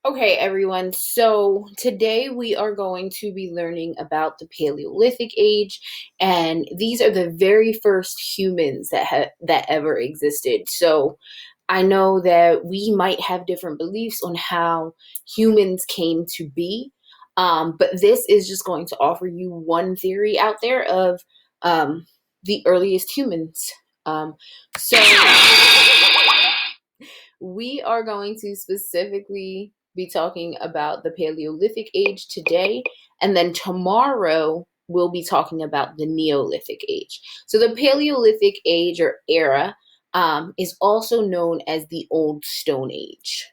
Okay, everyone. So today we are going to be learning about the Paleolithic Age, and these are the very first humans that ever existed. So I know that we might have different beliefs on how humans came to be, but this is just going to offer you one theory out there of um, the earliest humans. Um, so we are going to specifically be talking about the Paleolithic Age today, and then tomorrow we'll be talking about the Neolithic Age. So the Paleolithic Age or era is also known as the Old Stone Age.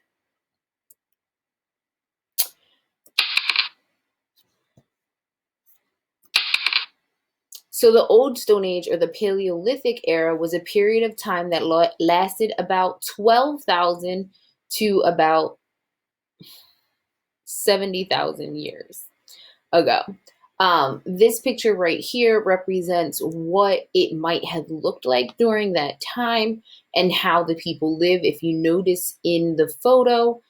So the Old Stone Age or the Paleolithic era was a period of time that lasted about 12,000 to about 70,000 years ago. This picture right here represents what it might have looked like during that time and how the people live. If you notice in the photo,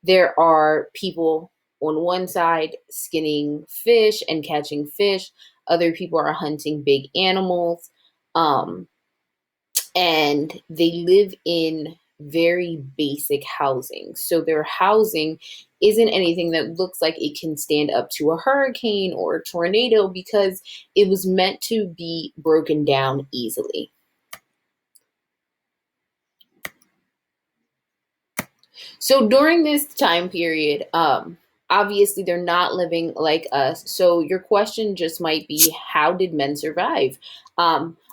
there are people on one side skinning fish and catching fish. Other people are hunting big animals. Um, and they live in very basic housing. So their housing isn't anything that looks like it can stand up to a hurricane or a tornado because it was meant to be broken down easily. So during this time period, obviously they're not living like us. So your question just might be, how did men survive?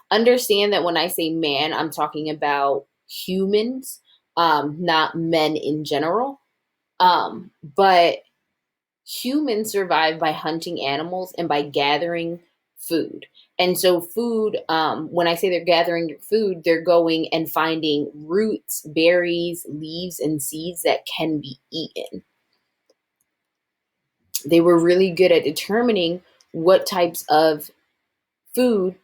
Understand that when I say man, I'm talking about humans, not men in general. But humans survive by hunting animals and by gathering food. And so, food, when I say they're gathering food, they're going and finding roots, berries, leaves, and seeds that can be eaten. They were really good at determining what types of food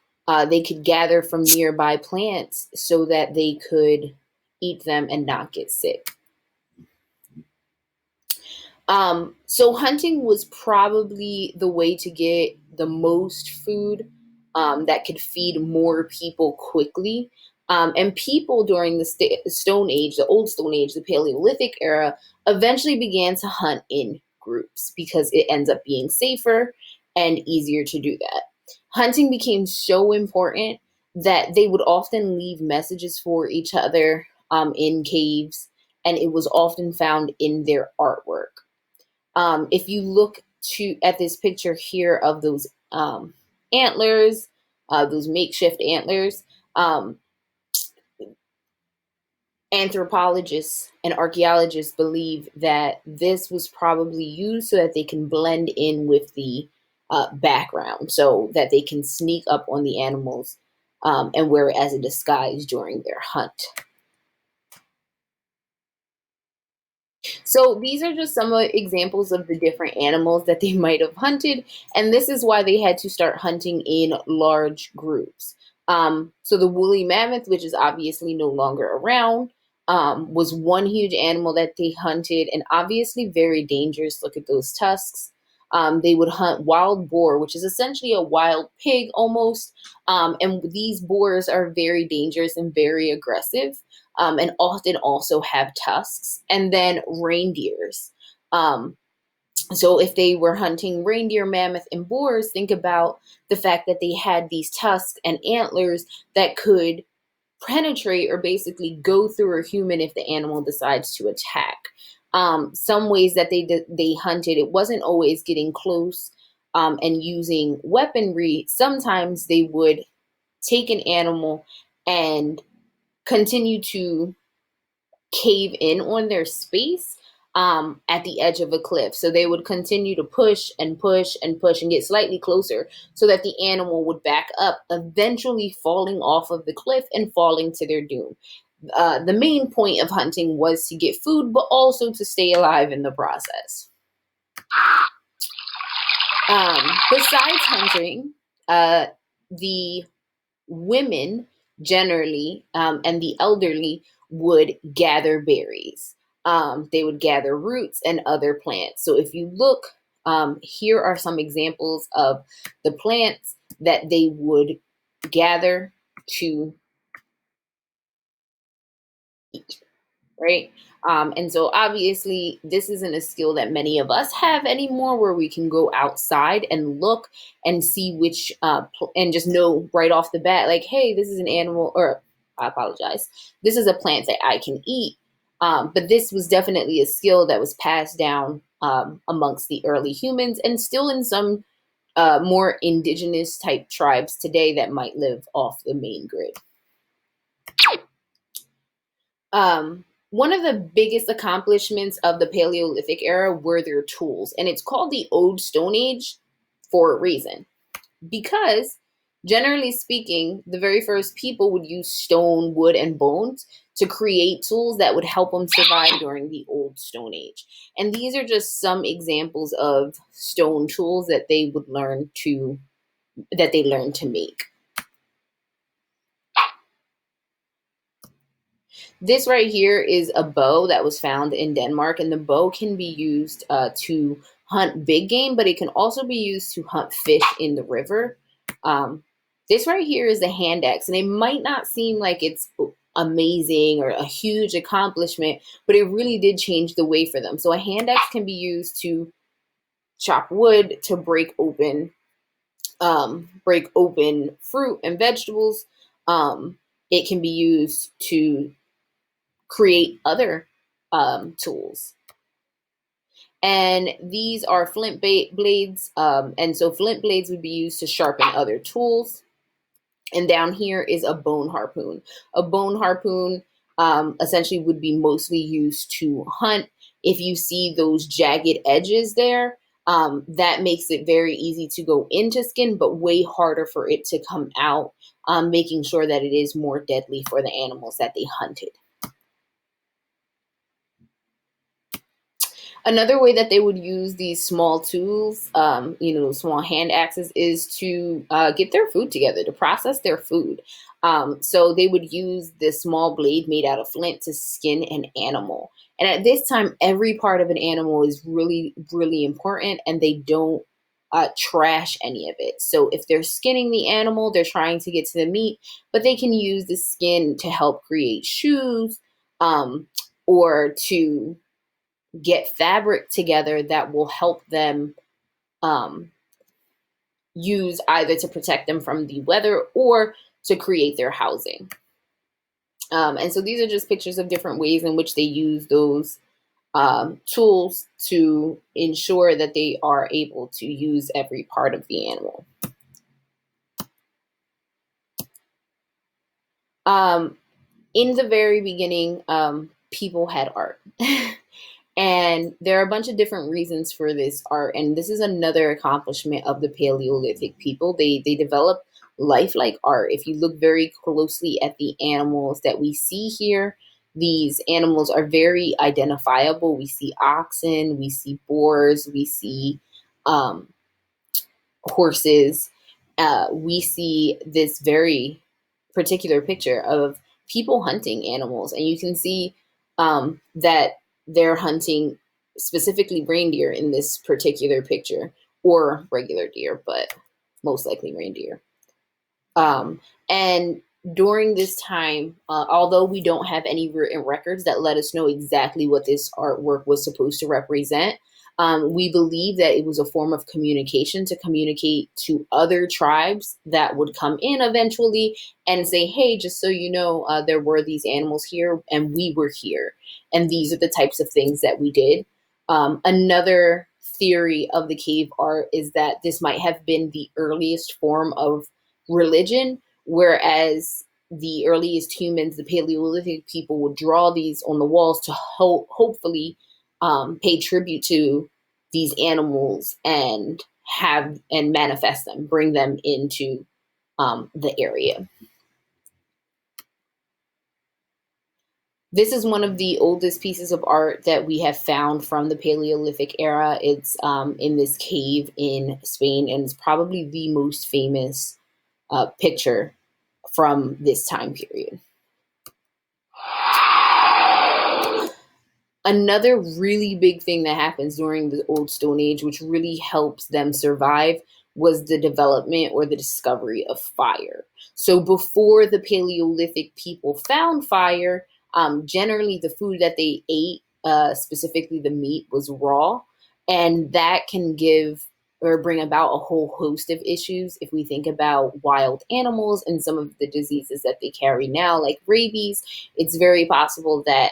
they could gather from nearby plants so that they could eat them and not get sick. So hunting was probably the way to get the most food that could feed more people quickly. And people during the Stone Age, the Old Stone Age, the Paleolithic era, eventually began to hunt in groups because it ends up being safer and easier to do that. Hunting became so important that they would often leave messages for each other in caves, and it was often found in their artwork. If you look to at this picture here of those antlers, those makeshift antlers, um, anthropologists and archaeologists believe that this was probably used so that they can blend in with the background, so that they can sneak up on the animals and wear it as a disguise during their hunt. So these are just some examples of the different animals that they might have hunted, and this is why they had to start hunting in large groups. So the woolly mammoth, which is obviously no longer around, was one huge animal that they hunted, and obviously very dangerous. Look at those tusks. They would hunt wild boar, which is essentially a wild pig almost. And these boars are very dangerous and very aggressive, and often also have tusks. And then reindeers. Um, so if they were hunting reindeer, mammoth, and boars, think about the fact that they had these tusks and antlers that could penetrate or basically go through a human if the animal decides to attack. Some ways that they hunted, it wasn't always getting close and using weaponry. Sometimes they would take an animal and continue to cave in on their space at the edge of a cliff. So they would continue to push and push and push and get slightly closer so that the animal would back up, eventually falling off of the cliff and falling to their doom. The main point of hunting was to get food, but also to stay alive in the process. Besides hunting, the women generally and the elderly would gather berries. They would gather roots and other plants. So if you look, here are some examples of the plants that they would gather to eat, right? And so obviously, this isn't a skill that many of us have anymore, where we can go outside and look and see which, and just know right off the bat, like, hey, this is an animal, or I apologize, this is a plant that I can eat. But this was definitely a skill that was passed down amongst the early humans, and still in some more indigenous type tribes today that might live off the main grid. One of the biggest accomplishments of the Paleolithic era were their tools, and it's called the Old Stone Age for a reason. Because, generally speaking, the very first people would use stone, wood, and bones to create tools that would help them survive during the Old Stone Age. And these are just some examples of stone tools that they would learn to make. This right here is a bow that was found in Denmark, and the bow can be used to hunt big game, but it can also be used to hunt fish in the river. This right here is the hand axe, and it might not seem like it's amazing or a huge accomplishment, but it really did change the way for them. So a hand axe can be used to chop wood, to break open fruit and vegetables. It can be used to create other tools. And these are flint blades. And so flint blades would be used to sharpen other tools. And down here is a bone harpoon. A bone harpoon essentially would be mostly used to hunt. If you see those jagged edges there, that makes it very easy to go into skin, but way harder for it to come out, making sure that it is more deadly for the animals that they hunted. Another way that they would use these small tools, small hand axes, is to get their food together, to process their food. So they would use this small blade made out of flint to skin an animal. And at this time, every part of an animal is really, really important, and they don't trash any of it. So if they're skinning the animal, they're trying to get to the meat, but they can use the skin to help create shoes, or to get fabric together that will help them um, use either to protect them from the weather or to create their housing. And so these are just pictures of different ways in which they use those tools to ensure that they are able to use every part of the animal. In the very beginning, people had art. And there are a bunch of different reasons for this art. And this is another accomplishment of the Paleolithic people. They developed lifelike art. If you look very closely at the animals that we see here, these animals are very identifiable. We see oxen, we see boars, we see horses. We see this very particular picture of people hunting animals, and you can see that they're hunting specifically reindeer in this particular picture, or regular deer, but most likely reindeer. And during this time, although we don't have any written records that let us know exactly what this artwork was supposed to represent, we believe that it was a form of communication, to communicate to other tribes that would come in eventually and say, hey, just so you know, there were these animals here and we were here. And these are the types of things that we did. Another theory of the cave art is that this might have been the earliest form of religion, whereas the earliest humans, the Paleolithic people, would draw these on the walls to hopefully pay tribute to these animals and manifest them, bring them into the area. This is one of the oldest pieces of art that we have found from the Paleolithic era. It's in this cave in Spain, and it's probably the most famous picture from this time period. Another really big thing that happens during the Old Stone Age, which really helps them survive, was the development or the discovery of fire. So before the Paleolithic people found fire, generally the food that they ate, specifically the meat, was raw, and that can give or bring about a whole host of issues if we think about wild animals and some of the diseases that they carry now, like rabies. It's very possible that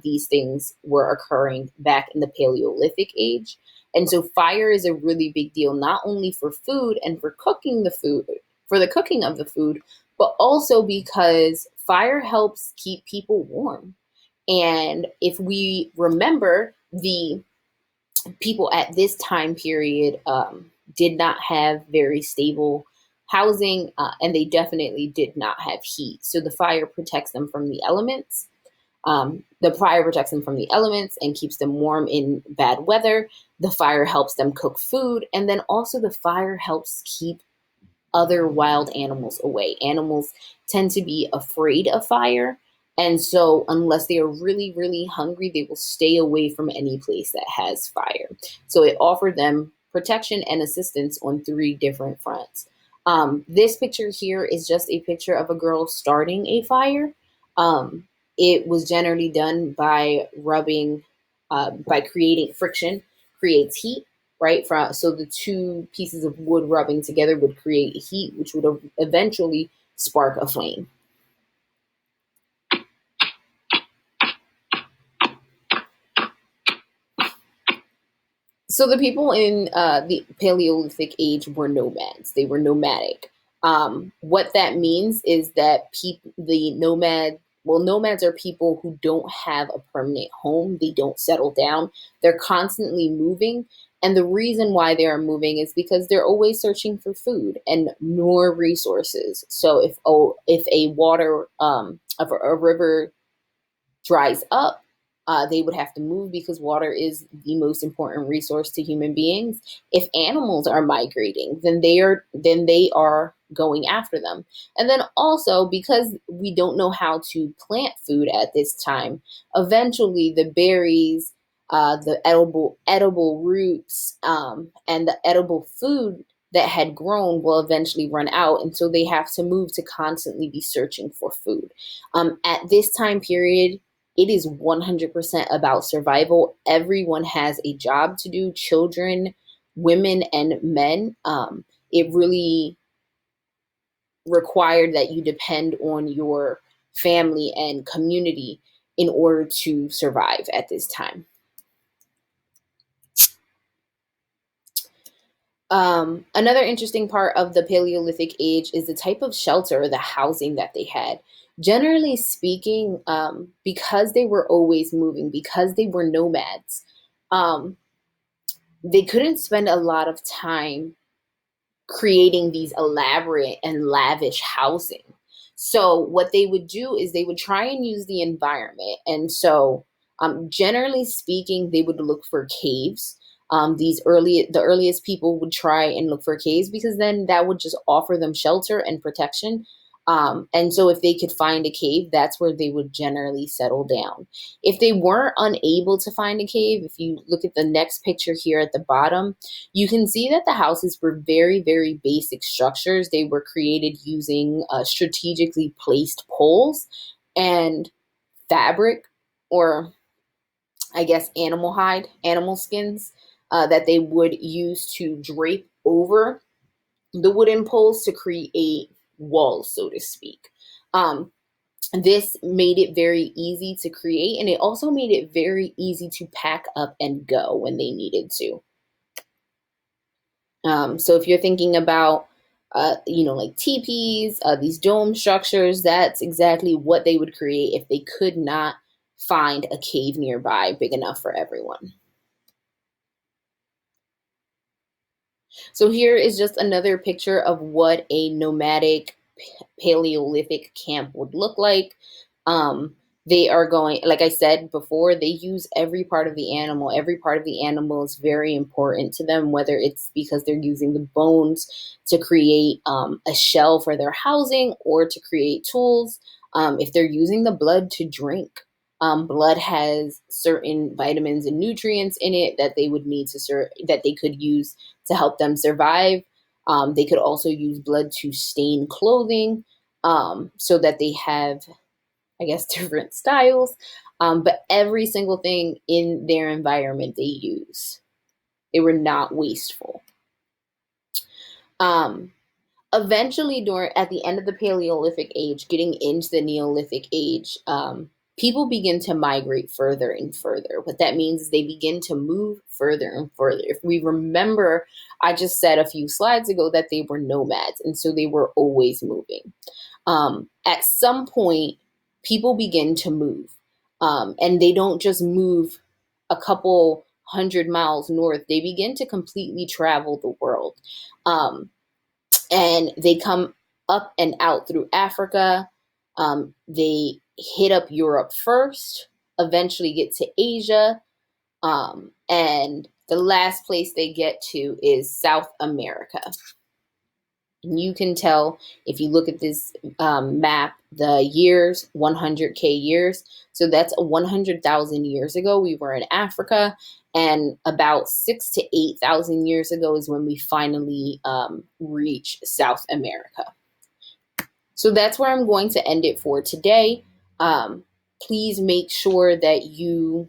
these things were occurring back in the Paleolithic age. And so fire is a really big deal, not only for food and for cooking the food, for the cooking of the food, but also because fire helps keep people warm. And if we remember, the people at this time period did not have very stable housing, and they definitely did not have heat. So the fire protects them from the elements. The fire protects them from the elements and keeps them warm in bad weather. The fire helps them cook food, and then also the fire helps keep other wild animals away. Animals tend to be afraid of fire. And so, unless they are really, really hungry, they will stay away from any place that has fire. So, it offered them protection and assistance on three different fronts. This picture here is just a picture of a girl starting a fire. It was generally done by rubbing, by creating friction, creates heat, right? So the two pieces of wood rubbing together would create heat, which would eventually spark a flame. So the people in the Paleolithic age were nomads. They were nomadic. What that means is that nomads are people who don't have a permanent home. They don't settle down. They're constantly moving. And the reason why they are moving is because they're always searching for food and more resources. So if a river dries up, they would have to move because water is the most important resource to human beings. If animals are migrating, then they are going after them. And then also, because we don't know how to plant food at this time, eventually the berries, the edible roots, and the edible food that had grown will eventually run out, and so they have to move to constantly be searching for food. At this time period, it is 100% about survival. Everyone has a job to do, children, women, and men. It really required that you depend on your family and community in order to survive at this time. Another interesting part of the Paleolithic age is the type of shelter or the housing that they had. Generally speaking, because they were always moving, because they were nomads, um, they couldn't spend a lot of time creating these elaborate and lavish housing. So what they would do is they would try and use the environment. And so, generally speaking, they would look for caves. The earliest people would try and look for caves because then that would just offer them shelter and protection. And so if they could find a cave, that's where they would generally settle down. If they weren't unable to find a cave, if you look at the next picture here at the bottom, you can see that the houses were very, very basic structures. They were created using strategically placed poles and fabric, or I guess animal skins, that they would use to drape over the wooden poles to create walls, so to speak. Um, this made it very easy to create, and it also made it very easy to pack up and go when they needed to. So if you're thinking about, like teepees, these dome structures, that's exactly what they would create if they could not find a cave nearby big enough for everyone. So here is just another picture of what a nomadic Paleolithic camp would look like. Um, they are going, like I said before, they use every part of the animal. Every part of the animal is very important to them, whether it's because they're using the bones to create a shell for their housing or to create tools. If they're using the blood to drink, Blood has certain vitamins and nutrients in it that they would need that they could use to help them survive. They could also use blood to stain clothing, so that they have, I guess, different styles. But every single thing in their environment they use. They were not wasteful. Um, Eventually, at the end of the Paleolithic Age, getting into the Neolithic Age, people begin to migrate further and further. What that means is they begin to move further and further. If we remember, I just said a few slides ago that they were nomads, and so they were always moving. At some point, people begin to move, and they don't just move a couple 100 miles north. They begin to completely travel the world. And they come up and out through Africa. They hit up Europe first, eventually get to Asia, and the last place they get to is South America. And you can tell if you look at this map, the years, 100K years. So that's 100,000 years ago, we were in Africa. And about 6,000 to 8,000 years ago is when we finally reach South America. So that's where I'm going to end it for today. Please make sure that you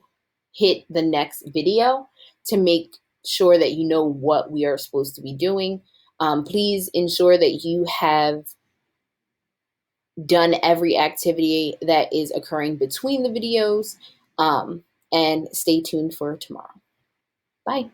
hit the next video to make sure that you know what we are supposed to be doing. Please ensure that you have done every activity that is occurring between the videos, and stay tuned for tomorrow. Bye.